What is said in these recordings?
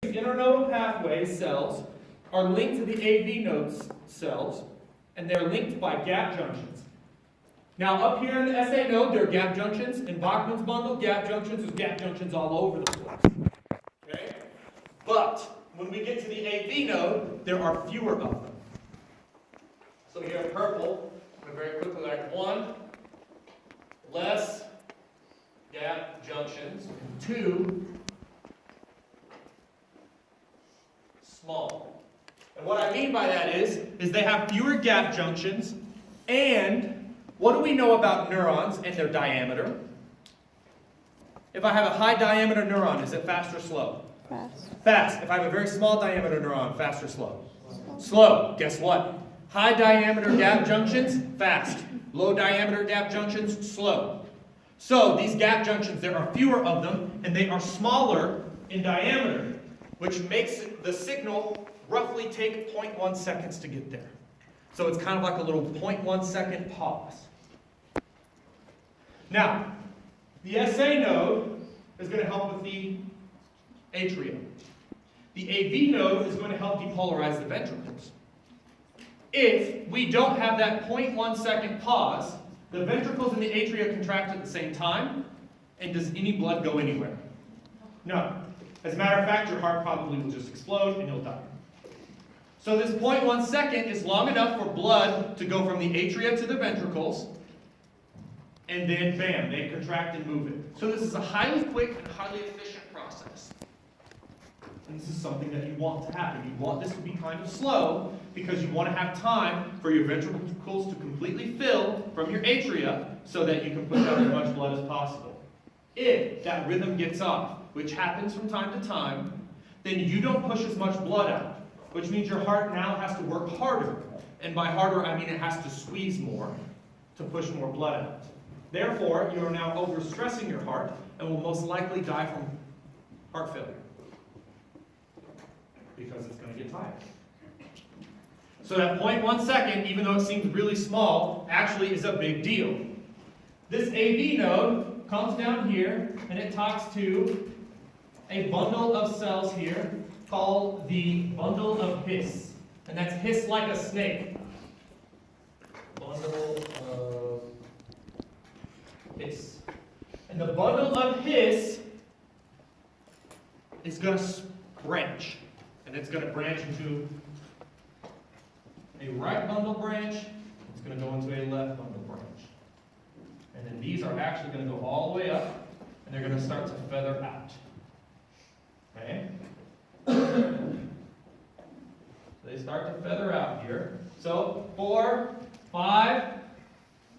Internodal pathway cells are linked to the AV node cells, and they're linked by gap junctions. Now, up here in the SA node, there are gap junctions. In Bachman's bundle, gap junctions, there's gap junctions all over the place. Okay? But when we get to the AV node, there are fewer of them. So here in purple, I'm going to very quickly write 1 less gap junctions, 2 small. And what I mean by that is they have fewer gap junctions, and what do we know about neurons and their diameter? If I have a high diameter neuron, is it fast or slow? Fast. Fast. If I have a very small diameter neuron, fast or slow? Slow. Guess what? High diameter gap junctions, fast. Low diameter gap junctions, slow. So these gap junctions, there are fewer of them, and they are smaller in diameter, which makes the signal roughly take 0.1 seconds to get there. So it's kind of like a little 0.1 second pause. Now, the SA node is going to help with the atria. The AV node is going to help depolarize the ventricles. If we don't have that 0.1 second pause, the ventricles and the atria contract at the same time, and does any blood go anywhere? No. As a matter of fact, your heart probably will just explode and you'll die. So this 0.1 second is long enough for blood to go from the atria to the ventricles, and then bam, they contract and move it. So this is a highly quick and highly efficient process. And this is something that you want to happen. You want this to be kind of slow because you want to have time for your ventricles to completely fill from your atria so that you can push out as much blood as possible. If that rhythm gets off, which happens from time to time, then you don't push as much blood out, which means your heart now has to work harder. And by harder, I mean it has to squeeze more to push more blood out. Therefore, you are now overstressing your heart and will most likely die from heart failure because it's going to get tired. So that 0.1 second, even though it seems really small, actually is a big deal. This AV node comes down here and it talks to a bundle of cells here called the bundle of His. And that's His like a snake. Bundle of His. And the bundle of His is going to branch. And it's going to branch into a right bundle branch. It's going to go into a left bundle branch. And then these are actually going to go all the way up, and they're going to start to feather out. Okay? So they start to feather out here. So 4, 5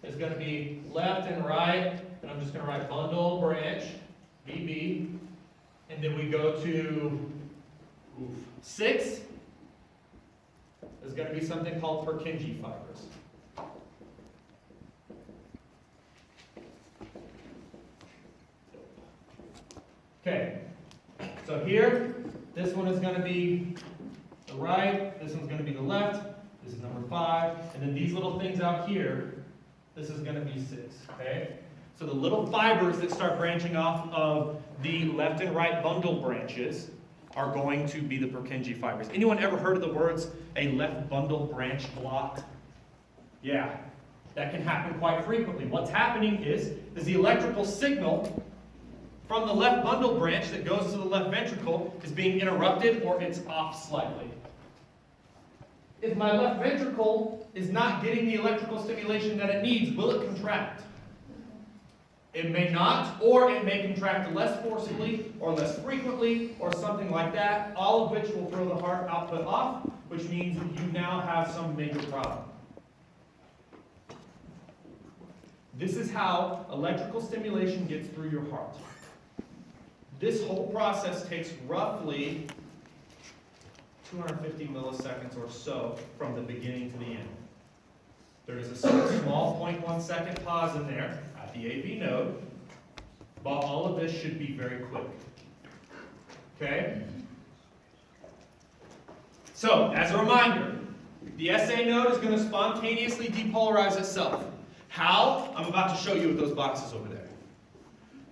is going to be left and right, and I'm just going to write bundle branch, BB, and then we go to 6 is going to be something called Purkinje fibers. Okay, so here, this one is going to be the right, this one's going to be the left, this is number 5, and then these little things out here, this is going to be 6, okay? So the little fibers that start branching off of the left and right bundle branches are going to be the Purkinje fibers. Anyone ever heard of the words, a left bundle branch block? Yeah, that can happen quite frequently. What's happening is the electrical signal from the left bundle branch that goes to the left ventricle is being interrupted or it's off slightly. If my left ventricle is not getting the electrical stimulation that it needs, will it contract? It may not, or it may contract less forcibly or less frequently or something like that, all of which will throw the heart output off, which means that you now have some major problem. This is how electrical stimulation gets through your heart. This whole process takes roughly 250 milliseconds or so from the beginning to the end. There is a small 0.1 second pause in there at the AV node, but all of this should be very quick. Okay? So, as a reminder, the SA node is going to spontaneously depolarize itself. How? I'm about to show you with those boxes over there.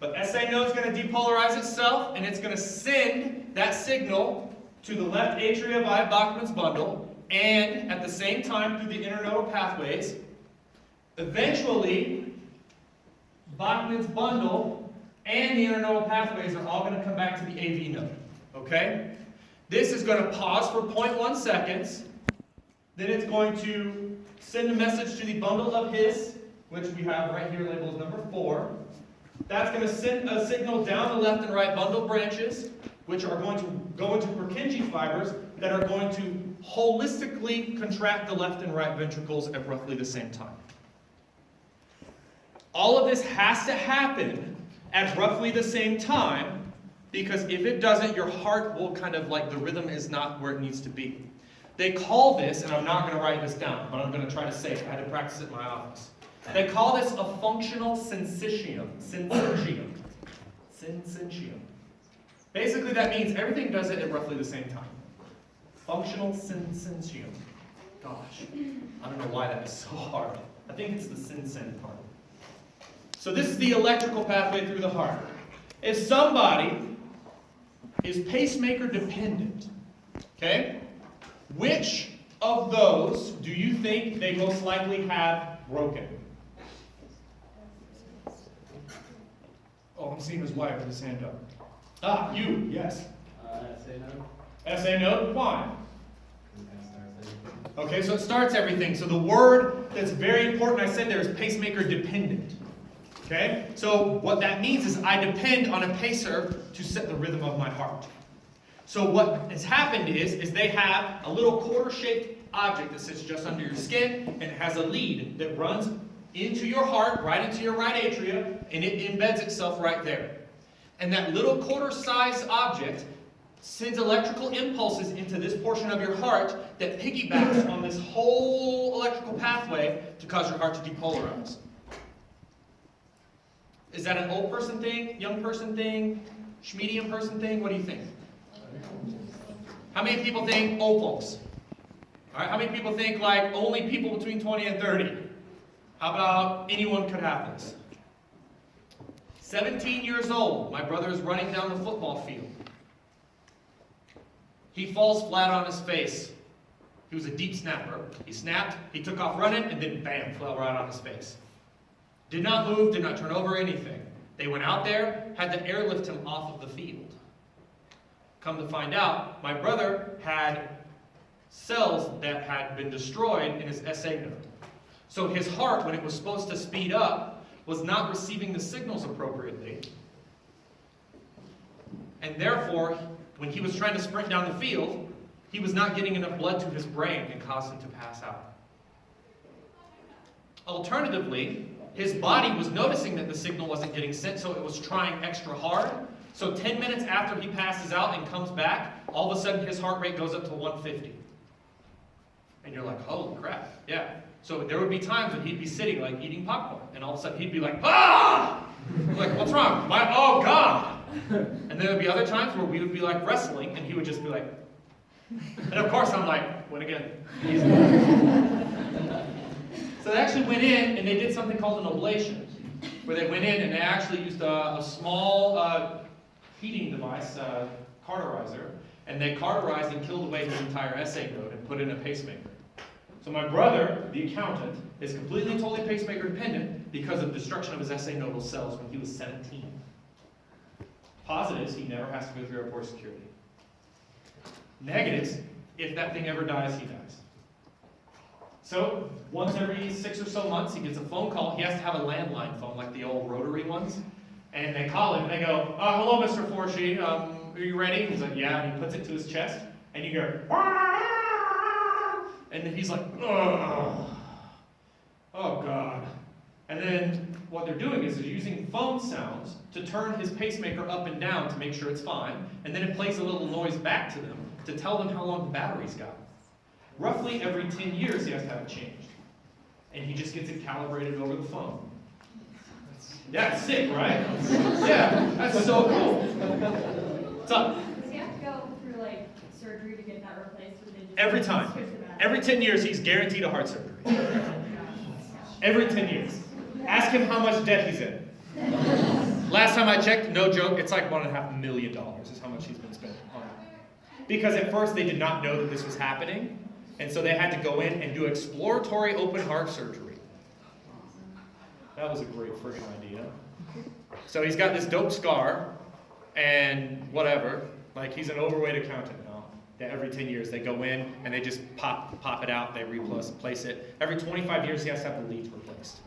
But SA node is going to depolarize itself, and it's going to send that signal to the left atria via Bachmann's bundle, and at the same time through the internodal pathways. Eventually, Bachmann's bundle and the internodal pathways are all going to come back to the AV node. Okay? This is going to pause for 0.1 seconds. Then it's going to send a message to the bundle of His, which we have right here labeled as number 4. That's going to send a signal down the left and right bundle branches, which are going to go into Purkinje fibers that are going to holistically contract the left and right ventricles at roughly the same time. All of this has to happen at roughly the same time, because if it doesn't, your heart will kind of like, the rhythm is not where it needs to be. They call this, and I'm not going to write this down, but I'm going to try to say it. I had to practice it in my office. They call this a functional syncytium. Syncytium. Basically, that means everything does it at roughly the same time. Functional syncytium. Gosh, I don't know why that is so hard. I think it's the synsen part. So this is the electrical pathway through the heart. If somebody is pacemaker dependent, okay, which of those do you think they most likely have broken? Oh, I'm seeing his wife with his hand up. Ah, you, yes. SA node. SA node, why? Okay, so it starts everything. So the word that's very important I said there is pacemaker dependent. Okay? So what that means is I depend on a pacer to set the rhythm of my heart. So what has happened is they have a little quarter-shaped object that sits just under your skin, and it has a lead that runs into your heart, right into your right atria, and it embeds itself right there. And that little quarter-sized object sends electrical impulses into this portion of your heart that piggybacks on this whole electrical pathway to cause your heart to depolarize. Is that an old person thing, young person thing, medium person thing? What do you think? How many people think old folks? All right, how many people think like only people between 20 and 30? How about anyone could have this? 17 years old, my brother is running down the football field. He falls flat on his face. He was a deep snapper. He snapped, he took off running, and then bam, fell right on his face. Did not move, did not turn over anything. They went out there, had to airlift him off of the field. Come to find out, my brother had cells that had been destroyed in his SA node. So his heart, when it was supposed to speed up, was not receiving the signals appropriately. And therefore, when he was trying to sprint down the field, he was not getting enough blood to his brain and caused him to pass out. Alternatively, his body was noticing that the signal wasn't getting sent, so it was trying extra hard. So 10 minutes after he passes out and comes back, all of a sudden his heart rate goes up to 150. And you're like, holy crap, yeah. So there would be times when he'd be sitting like eating popcorn, and all of a sudden he'd be like, ah! Like, what's wrong? Oh God! And then there'd be other times where we would be like wrestling, and he would just be like, and of course I'm like, win again. So they actually went in and they did something called an ablation, where they went in and they actually used a small heating device, cauterizer, and they cauterized and killed away his entire SA node and put in a pacemaker. So my brother, the accountant, is completely totally pacemaker dependent because of destruction of his SA nodal cells when he was 17. Positives, he never has to go through airport security. Negatives, if that thing ever dies, he dies. So once every 6 or so months, he gets a phone call. He has to have a landline phone, like the old rotary ones. And they call him, and they go, hello, Mr. Forshee, are you ready? He's like, yeah, and he puts it to his chest, and you hear, and then he's like, oh God. And then what they're doing is they're using phone sounds to turn his pacemaker up and down to make sure it's fine, and then it plays a little noise back to them to tell them how long the battery's got. Roughly every 10 years he has to have it changed. And he just gets it calibrated over the phone. Yeah, it's sick, right? Yeah, that's so cool. What's up? Does he have to go through like surgery to get that replaced? Or they just Every time. switch the battery? Every 10 years he's guaranteed a heart surgery. Every 10 years. Ask him how much debt he's in. Last time I checked, no joke, it's like $1.5 million is how much he's been spending on it. Because at first they did not know that this was happening, and so they had to go in and do exploratory open heart surgery. That was a great friggin' idea. So he's got this dope scar, and whatever, like he's an overweight accountant now. That every 10 years they go in and they just pop it out, they replace it. Every 25 years he has to have the leads replaced.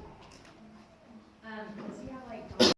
Does he